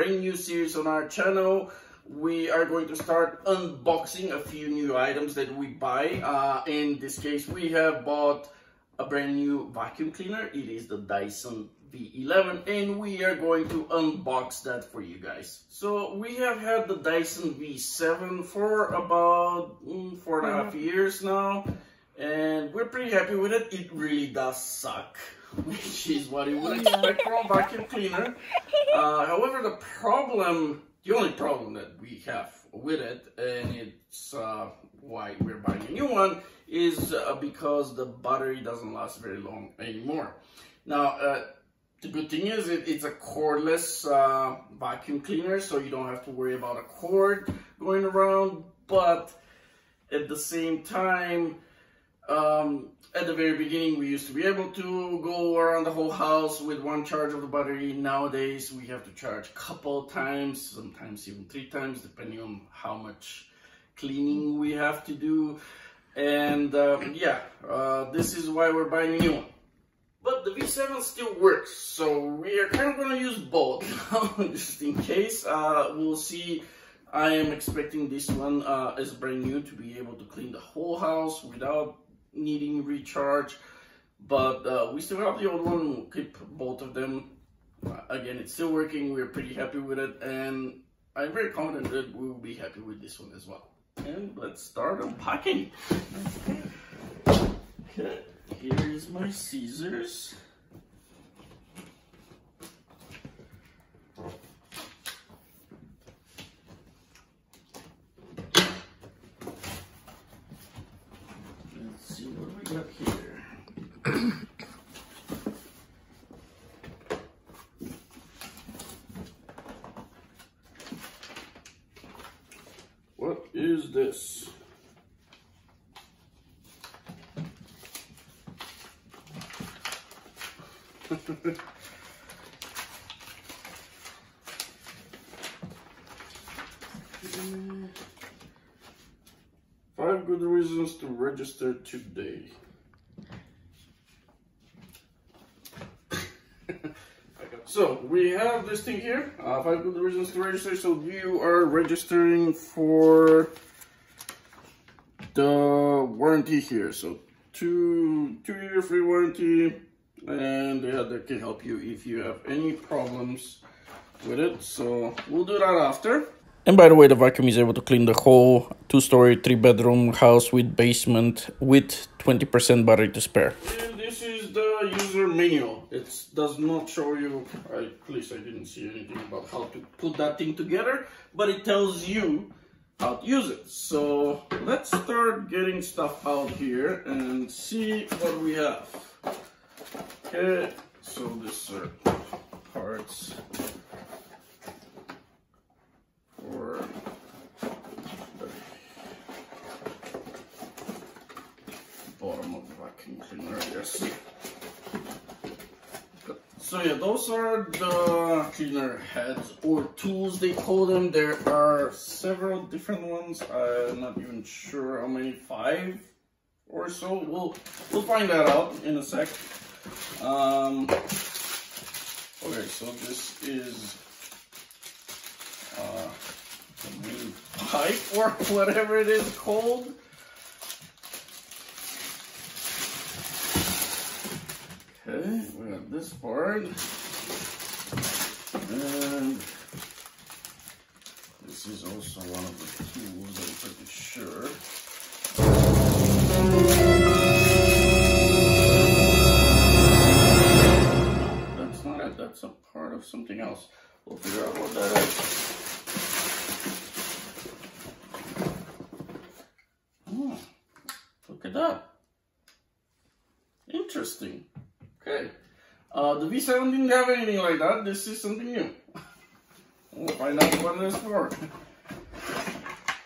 brand new series on our channel. We are going to start unboxing a few new items that we buy. In this case, we have bought a brand new vacuum cleaner. It is the Dyson V11, and we are going to unbox that for you guys. So we have had the Dyson V7 for about 4.5 years now, and we're pretty happy with it. It really does suck, which is what you would expect from a vacuum cleaner. However, the only problem that we have with it, and it's why we're buying a new one, is because the battery doesn't last very long anymore. Now, the good thing is it's a cordless vacuum cleaner, so you don't have to worry about a cord going around. But at the same time, at the very beginning, we used to be able to go around the whole house with one charge of the battery. Nowadays, we have to charge a couple times, sometimes even 3 times, depending on how much cleaning we have to do. And this is why we're buying a new one. But the V7 still works, so we are kind of going to use both just in case. We'll see. I am expecting this one as brand new to be able to clean the whole house without needing recharge. But we still have the old one. We'll keep both of them. Again, it's still working. We're pretty happy with it, and I'm very confident that we will be happy with this one as well. And let's start unpacking. Okay. Here is my scissors. Let's see what we got here. What is this? Five good reasons to register today. So we have this thing here, 5 good reasons to register. So you are registering for the warranty here. So two-year free warranty. And that can help you if you have any problems with it. So we'll do that after. And by the way, the vacuum is able to clean the whole 2-story, 3-bedroom house with basement with 20% battery to spare. And this is the user manual. It does not show you, at least I didn't see anything about how to put that thing together, but it tells you how to use it. So let's start getting stuff out here and see what we have. Okay, so these are parts for the bottom of the vacuum cleaner, I guess. So yeah, those are the cleaner heads or tools they call them. There are several different ones. I'm not even sure how many, 5 or so. We'll find that out in a sec. Okay, so this is the main pipe or whatever it is called. Okay, we got this part, and this is also one of the tools, I'm pretty sure. That's a part of something else. We'll figure out what that is. Oh, look at that. Interesting. Okay. The V7 didn't have anything like that. This is something new. We'll find out what it is for.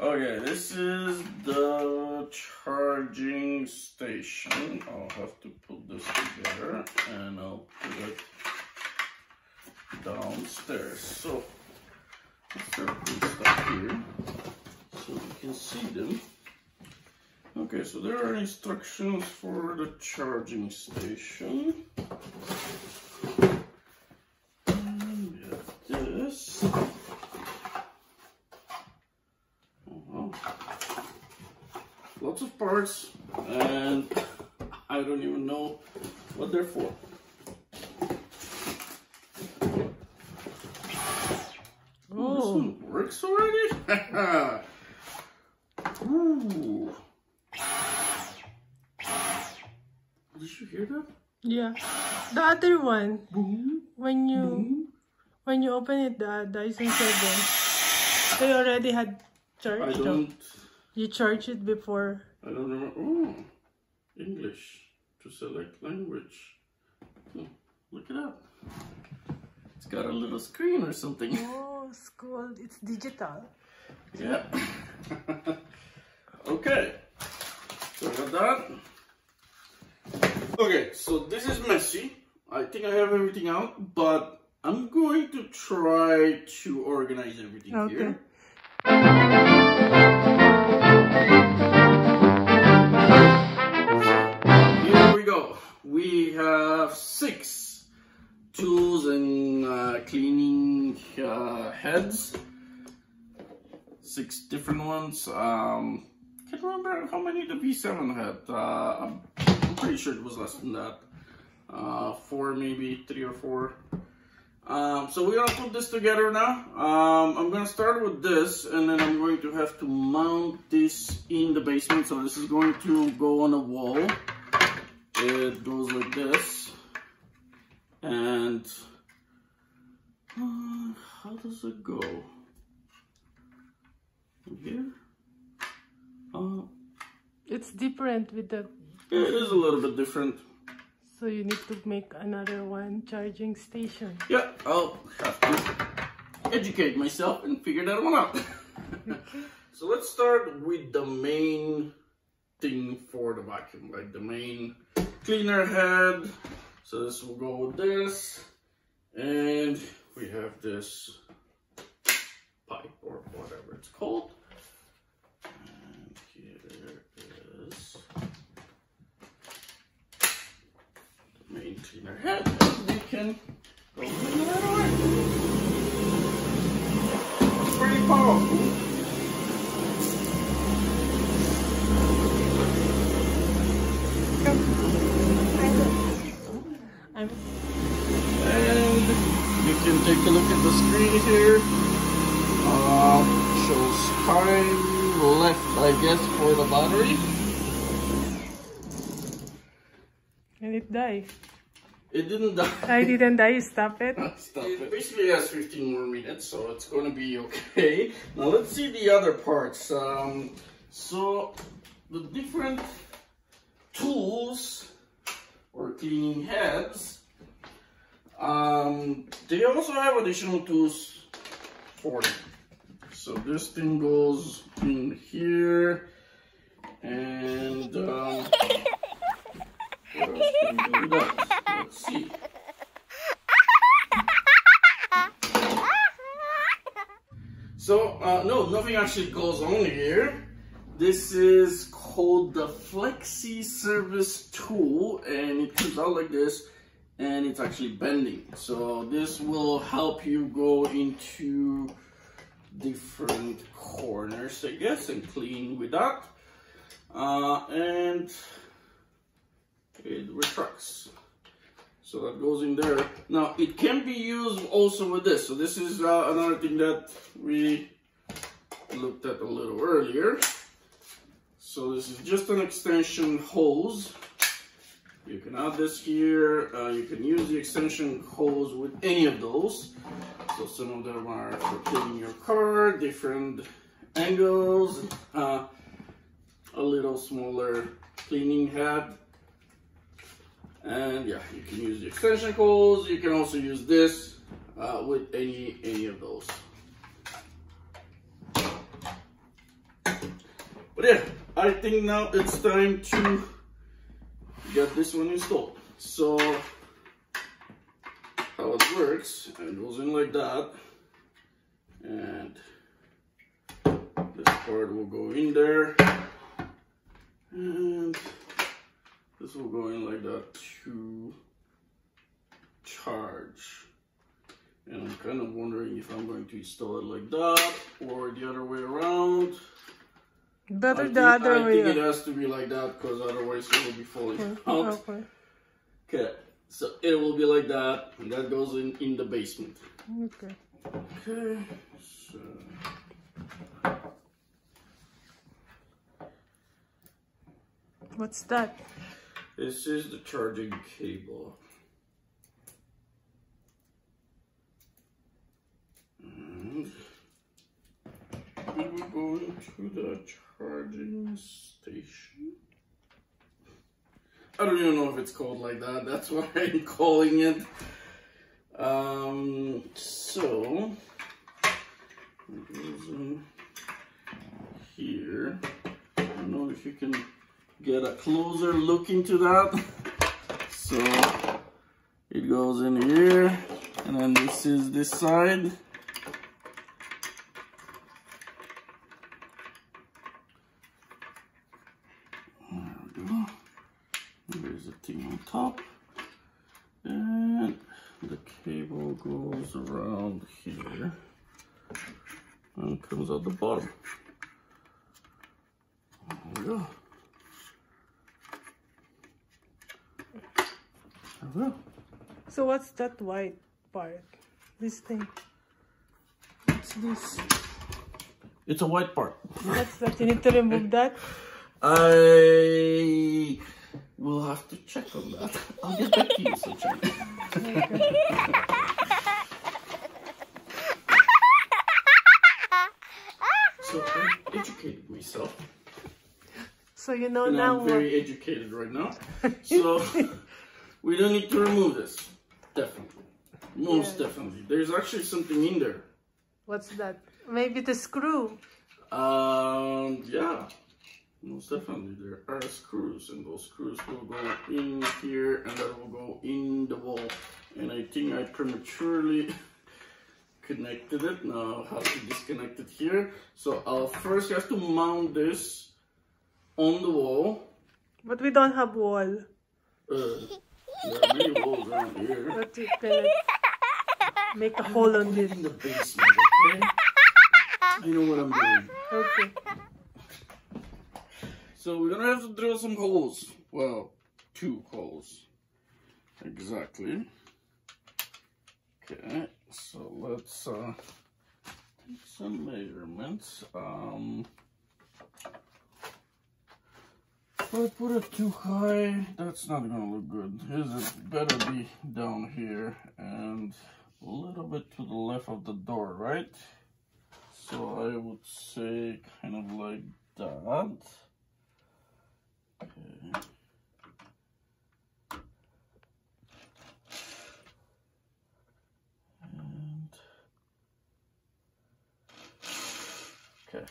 Okay, this is the charging station. I'll have to put this together and I'll put it downstairs. So let's start putting stuff here so we can see them. Okay, so there are instructions for the charging station. And we have this. parts, and I don't even know what they're for. Oh, this one works already? Ooh. Did you hear that? Yeah. The other one, Boom. when you Boom. when you open it, the Dyson said they already had charged. I don't. You charged it before. I don't remember. Oh, English to select language. Oh, look it up. It's got a little screen or something. Oh, it's cool. It's digital. Yeah. Okay. So I got that. Okay, so this is messy. I think I have everything out, but I'm going to try to organize everything here. Here we go. We have 6 tools and cleaning heads. 6 different ones. Can't remember how many the V7 had. I'm pretty sure it was less than that. 4, maybe 3 or 4. So we're gonna put this together now. I'm gonna start with this, and then I'm going to have to mount this in the basement. So this is going to go on a wall. It goes like this, and how does it go? Here? It's different with the... It is a little bit different. So you need to make another one charging station. Yeah, I'll have to educate myself and figure that one out. Okay. So let's start with the main thing for the vacuum, like the main cleaner head. So this will go with this, and we have this pipe or whatever it's called. And here is the main cleaner head. We can go right away. It's pretty powerful. And you can take a look at the screen here. Shows time left, I guess, for the battery. And it died. It didn't die. I didn't die. Stop it. Stop it. Basically has 15 more minutes, so it's going to be okay. Now let's see the other parts. So the different tools or cleaning heads, they also have additional tools for them. So this thing goes in here, and what else can we do with that? Let's see. So no, nothing actually goes on here. This is called the Flexi Service Tool, and it comes out like this, and it's actually bending. So this will help you go into different corners, I guess, and clean with that. And it retracts. So that goes in there. Now it can be used also with this. So this is another thing that we looked at a little earlier. So this is just an extension hose. You can add this here. You can use the extension hose with any of those. So some of them are for cleaning your car, different angles, a little smaller cleaning head. And yeah, you can use the extension hose. You can also use this with any of those. But yeah, I think now it's time to get this one installed. So how it works, it goes in like that, and this part will go in there, and this will go in like that to charge. And I'm kind of wondering if I'm going to install it like that or the other way around. Better the other way. I think it has to be like that because otherwise it will be falling out. Okay. Okay, so it will be like that, and that goes in the basement. Okay. Okay, so What's that? this is the charging cable. And we're going to the charging station. I don't even know if it's called like that. That's why I'm calling it. So it goes in here. I don't know if you can get a closer look into that. So it goes in here, and then this is this side. There we go. There's a thing on top, and the cable goes around here and comes out the bottom. There we go. There we go. So what's that white part? This thing. What's this? It's a white part. What's that? You need to remove that? I will have to check on that. I'll get back to you, Sunshine. So I educated myself. So you know And now I'm very educated right now. So we don't need to remove this. Definitely. Most definitely. There's actually something in there. What's that? Maybe the screw. Yeah. Most definitely, there are screws, and those screws will go in here, and that will go in the wall. And I think I prematurely connected it. Now I'll have to disconnect it here. So I'll first have to mount this on the wall. But we don't have wall. There are many walls around here. But you can make a hole on this. In the basement, okay? I know what I'm doing. Okay. So we're gonna have to drill some holes. Well, 2 holes. Exactly. Okay, so let's take some measurements. If I put it too high, that's not gonna look good. It better be down here and a little bit to the left of the door, right? So I would say kind of like that. Okay. And okay.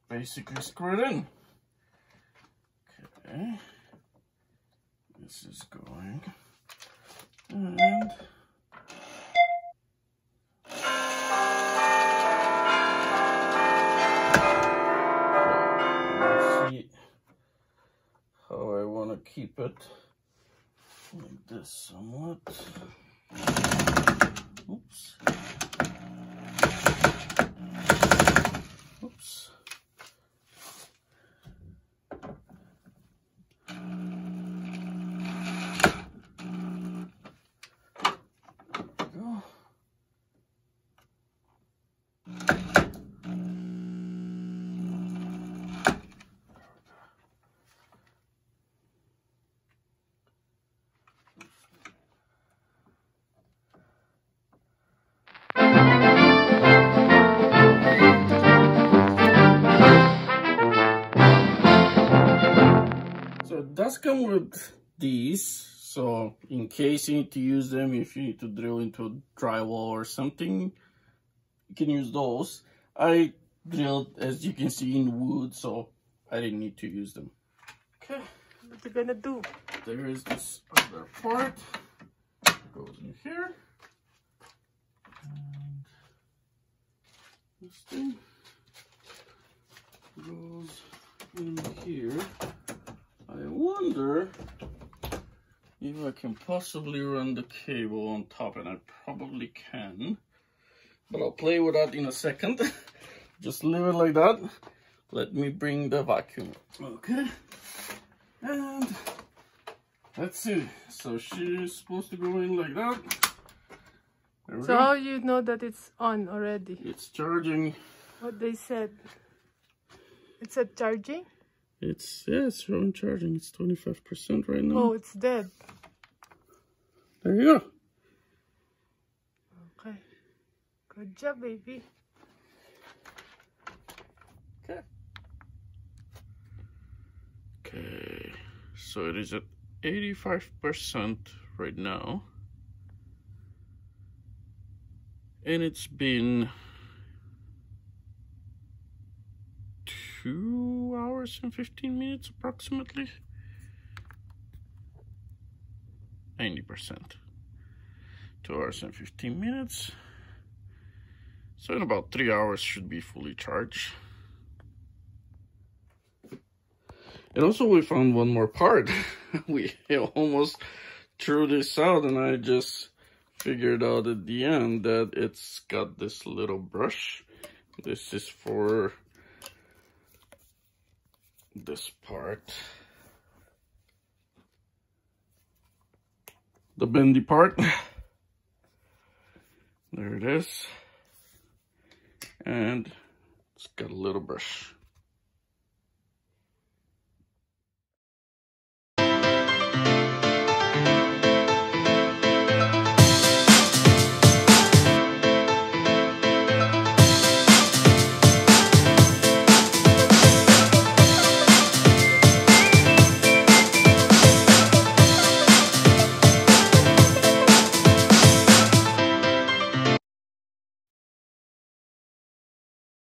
Basically screw it in. Okay. This is going. And let's see how I want to keep it like this somewhat. Oops. Oops. Go. So it does come with these, so in case you need to use them, if you need to drill into a drywall or something, you can use those. I drilled, as you can see, in wood, so I didn't need to use them. Okay, What you gonna do? there is this other part, goes in here, and this thing goes in here. I wonder if I can possibly run the cable on top, and I probably can. But I'll play with that in a second. Just leave it like that. Let me bring the vacuum. Okay. And let's see. So she's supposed to go in like that. There we So go. how you know that it's on already? It's charging. What they said. It said charging? It's showing charging. It's 25% right now. Oh, it's dead. There you go. Okay. Good job, baby. Okay. Okay. So it is at 85% right now. And it's been 2 hours and 15 minutes approximately. 90%. 2 hours and 15 minutes. So in about 3 hours should be fully charged. And also we found one more part. We almost threw this out, and I just figured out at the end that it's got this little brush. This is for this part, the bendy part. There it is, and it's got a little brush.